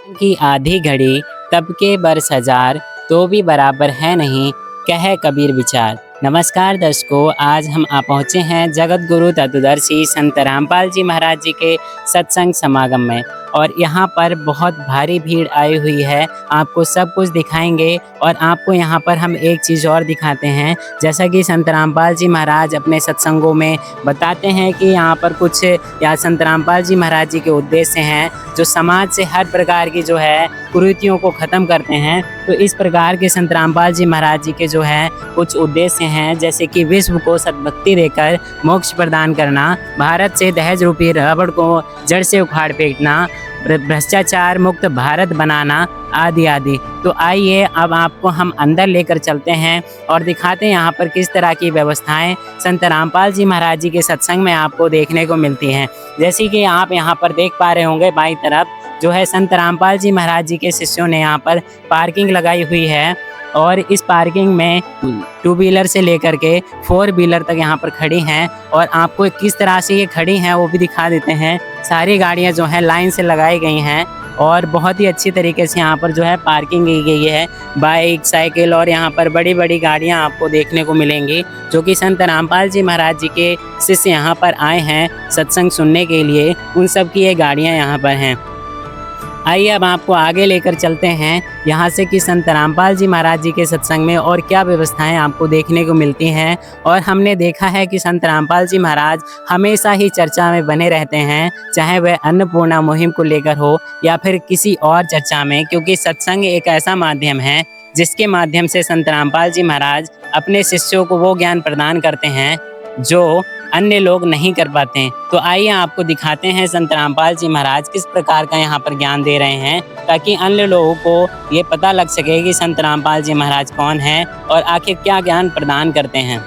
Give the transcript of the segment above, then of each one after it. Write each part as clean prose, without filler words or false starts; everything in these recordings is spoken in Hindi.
की आधी घड़ी तब के बरस हजार, तो भी बराबर है नहीं, कहे कबीर विचार। नमस्कार दर्शकों, आज हम आ पहुँचे हैं जगत गुरु तत्वदर्शी संत रामपाल जी महाराज जी के सत्संग समागम में, और यहाँ पर बहुत भारी भीड़ आई हुई है। आपको सब कुछ दिखाएंगे और आपको यहाँ पर हम एक चीज़ और दिखाते हैं। जैसा कि संत रामपाल जी महाराज अपने सत्संगों में बताते हैं कि यहाँ पर कुछ या संत रामपाल जी महाराज जी के उद्देश्य हैं जो समाज से हर प्रकार की जो है कुरीतियों को ख़त्म करते हैं। तो इस प्रकार के संत रामपाल जी महाराज जी के जो है कुछ उद्देश्य हैं, जैसे कि विश्व को सद्भक्ति देकर मोक्ष प्रदान करना, भारत से दहेज रूपी रबड़ को जड़ से उखाड़ फेंकना, भ्रष्टाचार मुक्त भारत बनाना, आदि आदि। तो आइए अब आपको हम अंदर लेकर चलते हैं और दिखाते हैं यहाँ पर किस तरह की व्यवस्थाएं संत रामपाल जी महाराज जी के सत्संग में आपको देखने को मिलती हैं। जैसे कि आप यहाँ पर देख पा रहे होंगे, बाईं तरफ जो है संत रामपाल जी महाराज जी के शिष्यों ने यहाँ पर पार्किंग लगाई हुई है, और इस पार्किंग में 2 व्हीलर से लेकर के 4 व्हीलर तक यहाँ पर खड़ी हैं। और आपको किस तरह से ये खड़ी हैं वो भी दिखा देते हैं। सारी गाड़ियाँ जो हैं लाइन से लगाई गई हैं और बहुत ही अच्छी तरीके से यहाँ पर जो है पार्किंग की गई है। बाइक, साइकिल और यहाँ पर बड़ी बड़ी गाड़ियाँ आपको देखने को मिलेंगी, जो कि संत रामपाल जी महाराज जी के शिष्य यहाँ पर आए हैं सत्संग सुनने के लिए। उन सब की ये गाड़ियाँ यहाँ पर हैं। आइए अब आपको आगे लेकर चलते हैं यहाँ से कि संत रामपाल जी महाराज जी के सत्संग में और क्या व्यवस्थाएं आपको देखने को मिलती हैं। और हमने देखा है कि संत रामपाल जी महाराज हमेशा ही चर्चा में बने रहते हैं, चाहे वह अन्नपूर्णा मुहिम को लेकर हो या फिर किसी और चर्चा में, क्योंकि सत्संग एक ऐसा माध्यम है जिसके माध्यम से संत रामपाल जी महाराज अपने शिष्यों को वो ज्ञान प्रदान करते हैं जो अन्य लोग नहीं कर पाते हैं। तो आइए आपको दिखाते हैं संत रामपाल जी महाराज किस प्रकार का यहाँ पर ज्ञान दे रहे हैं, ताकि अन्य लोगों को ये पता लग सके कि संत रामपाल जी महाराज कौन हैं और आखिर क्या ज्ञान प्रदान करते हैं।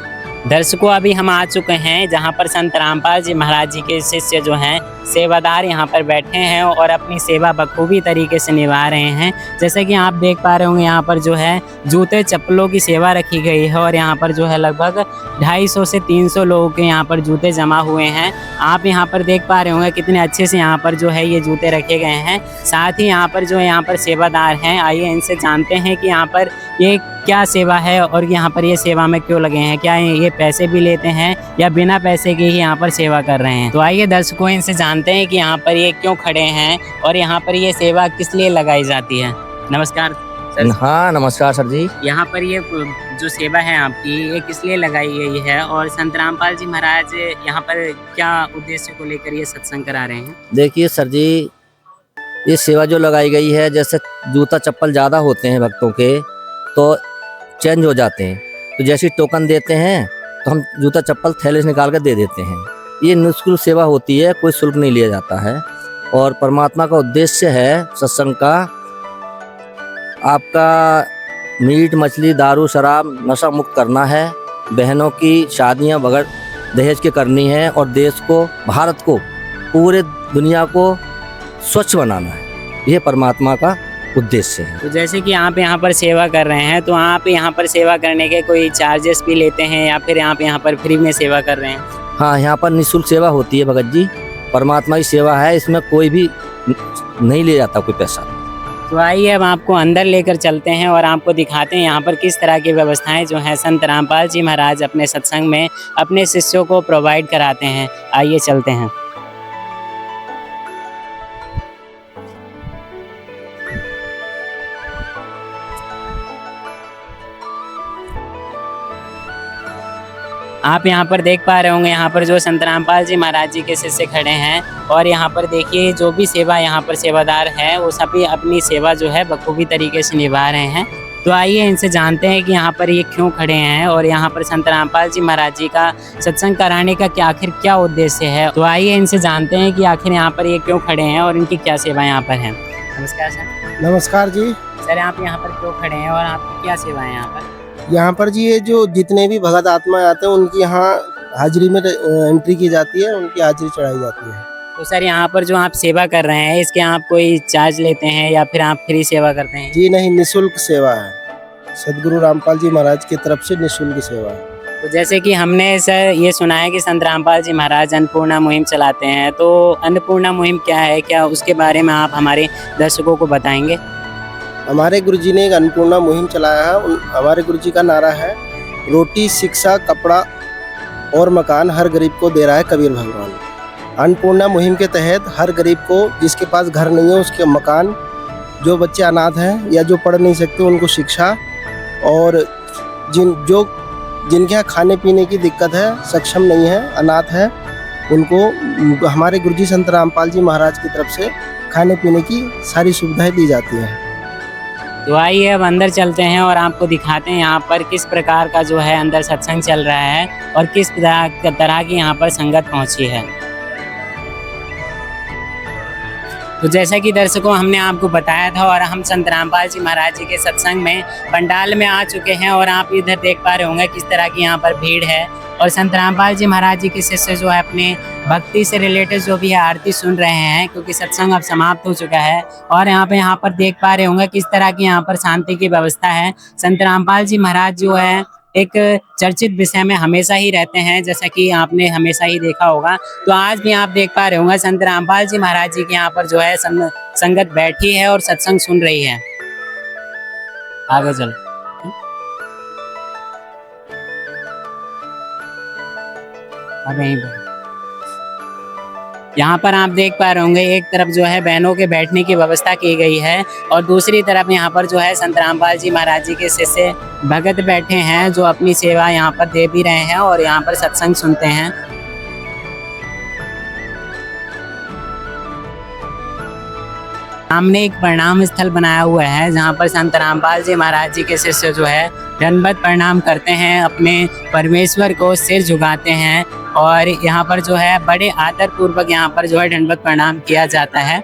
दर्शकों, अभी हम आ चुके हैं जहाँ पर संत रामपाल जी महाराज जी के शिष्य जो हैं सेवादार यहाँ पर बैठे हैं और अपनी सेवा बखूबी तरीके से निभा रहे हैं। जैसे कि आप देख पा रहे होंगे, यहाँ पर जो है जूते चप्पलों की सेवा रखी गई है, और यहाँ पर जो है लगभग 250 से 300 लोगों के यहाँ पर जूते जमा हुए हैं। आप यहाँ पर देख पा रहे होंगे कितने अच्छे से यहाँ पर जो है ये जूते रखे गए हैं। साथ ही यहाँ पर जो है यहाँ पर सेवादार हैं। आइए इनसे जानते हैं कि यहाँ पर ये क्या सेवा है और यहाँ पर ये सेवा में क्यों लगे हैं। क्या ये पैसे भी लेते हैं या बिना पैसे के ही यहाँ पर सेवा कर रहे हैं। तो आइए दर्शकों इनसे जानते हैं कि यहाँ पर ये क्यों खड़े हैं और यहाँ पर ये सेवा किस लिए लगाई जाती है। नमस्कार सर। हाँ नमस्कार सर जी। यहाँ पर ये जो सेवा है आपकी, ये किस लिए लगाई गई है और संत रामपाल जी महाराज यहाँ पर क्या उद्देश्य को लेकर ये सत्संग करा रहे हैं। देखिए सर जी, ये सेवा जो लगाई गई है, जैसे जूता चप्पल ज़्यादा होते हैं भक्तों के तो चेंज हो जाते हैं, तो जैसे टोकन देते हैं तो हम जूता चप्पल थैले से निकाल कर दे देते हैं। ये निःशुल्क सेवा होती है, कोई शुल्क नहीं लिया जाता है। और परमात्मा का उद्देश्य है सत्संग का आपका मीट मछली दारू शराब नशा मुक्त करना है, बहनों की शादियां बगैर दहेज के करनी है, और देश को, भारत को, पूरे दुनिया को स्वच्छ बनाना है। ये परमात्मा का उद्देश्य है। तो जैसे कि आप यहाँ पर सेवा कर रहे हैं, तो आप यहाँ पर सेवा करने के कोई चार्जेस भी लेते हैं या फिर आप यहाँ पर फ्री में सेवा कर रहे हैं। हाँ, यहाँ पर निःशुल्क सेवा होती है भगत जी, परमात्मा की सेवा है, इसमें कोई भी नहीं ले जाता कोई पैसा। तो आइए अब आपको अंदर लेकर चलते हैं और आपको दिखाते हैं यहाँ पर किस तरह की व्यवस्थाएं जो हैं संत रामपाल जी महाराज अपने सत्संग में अपने शिष्यों को प्रोवाइड कराते हैं। आइए चलते हैं। आप यहाँ पर देख पा रहे होंगे, यहाँ पर जो संत रामपाल जी महाराज जी के शिष्य खड़े हैं, और यहाँ पर देखिए जो भी सेवा यहाँ पर सेवादार है वो सभी अपनी सेवा जो है बखूबी तरीके से निभा रहे हैं। तो आइए इनसे जानते हैं कि यहाँ पर ये क्यों खड़े हैं और यहाँ पर संत रामपाल जी महाराज जी का सत्संग कराने का आखिर क्या उद्देश्य है। तो आइए इनसे जानते हैं कि आखिर यहाँ पर ये क्यों खड़े हैं और इनकी क्या सेवा यहाँ पर है। नमस्कार सर। नमस्कार जी। सर, आप यहाँ पर क्यों खड़े हैं और आपकी क्या सेवा है यहाँ पर। यहाँ पर जी ये जो जितने भी भगत आत्मा आते हैं उनकी यहाँ हाजिरी में एंट्री की जाती है, उनकी हाजिरी चढ़ाई जाती है। तो सर यहाँ पर जो आप सेवा कर रहे हैं इसके आप कोई चार्ज लेते हैं या फिर आप फ्री सेवा करते हैं। जी नहीं, निःशुल्क सेवा है, सदगुरु रामपाल जी महाराज की तरफ से निःशुल्क सेवा है। तो जैसे कि हमने सर ये सुना है कि संत रामपाल जी महाराज अन्नपूर्णा मुहिम चलाते हैं, तो अन्नपूर्णा मुहिम क्या है, क्या उसके बारे में आप हमारे दर्शकों को बताएंगे? हमारे गुरुजी ने एक अन्नपूर्णा मुहिम चलाया है। हमारे गुरुजी का नारा है, रोटी, शिक्षा, कपड़ा और मकान हर गरीब को दे रहा है कबीर भगवान। अन्नपूर्णा मुहिम के तहत हर गरीब को, जिसके पास घर नहीं है उसके मकान, जो बच्चे अनाथ हैं या जो पढ़ नहीं सकते उनको शिक्षा, और जिनके यहाँ खाने पीने की दिक्कत है, सक्षम नहीं है, अनाथ है, उनको हमारे गुरुजी संत रामपाल जी महाराज की तरफ से खाने पीने की सारी सुविधाएं दी जाती हैं। तो आइए अब अंदर चलते हैं और आपको दिखाते हैं यहाँ पर किस प्रकार का जो है अंदर सत्संग चल रहा है और किस तरह की यहाँ पर संगत पहुँची है। तो जैसा कि दर्शकों हमने आपको बताया था, और हम संत रामपाल जी महाराज जी के सत्संग में पंडाल में आ चुके हैं, और आप इधर देख पा रहे होंगे किस तरह की यहाँ पर भीड़ है। और संत रामपाल जी महाराज जी के शिष्य जो है अपने भक्ति से रिलेटेड जो भी है आरती सुन रहे हैं, क्योंकि सत्संग अब समाप्त हो चुका है। और यहाँ पर देख पा रहे होंगे किस तरह की यहाँ पर शांति की व्यवस्था है। संत रामपाल जी महाराज जो है एक चर्चित विषय में हमेशा ही रहते हैं, जैसा कि आपने हमेशा ही देखा होगा। तो आज भी आप देख पा रहे होंगे संत रामपाल जी महाराज जी के यहाँ पर जो है संगत बैठी है और सत्संग सुन रही है। आगे चलो। अब यहीं पर यहाँ पर आप देख पा रहे होंगे एक तरफ जो है बहनों के बैठने की व्यवस्था की गई है, और दूसरी तरफ यहाँ पर जो है संत रामपाल जी महाराज जी के शिष्य भगत बैठे हैं, जो अपनी सेवा यहाँ पर दे भी रहे हैं और यहाँ पर सत्संग सुनते हैं। सामने एक प्रणाम स्थल बनाया हुआ है, जहाँ पर संत रामपाल जी महाराज जी के शिष्य जो है दंडवत प्रणाम करते हैं, अपने परमेश्वर को सिर झुकाते हैं, और यहाँ पर जो है बड़े आदर पूर्वक यहाँ पर जो है दंडवत प्रणाम किया जाता है।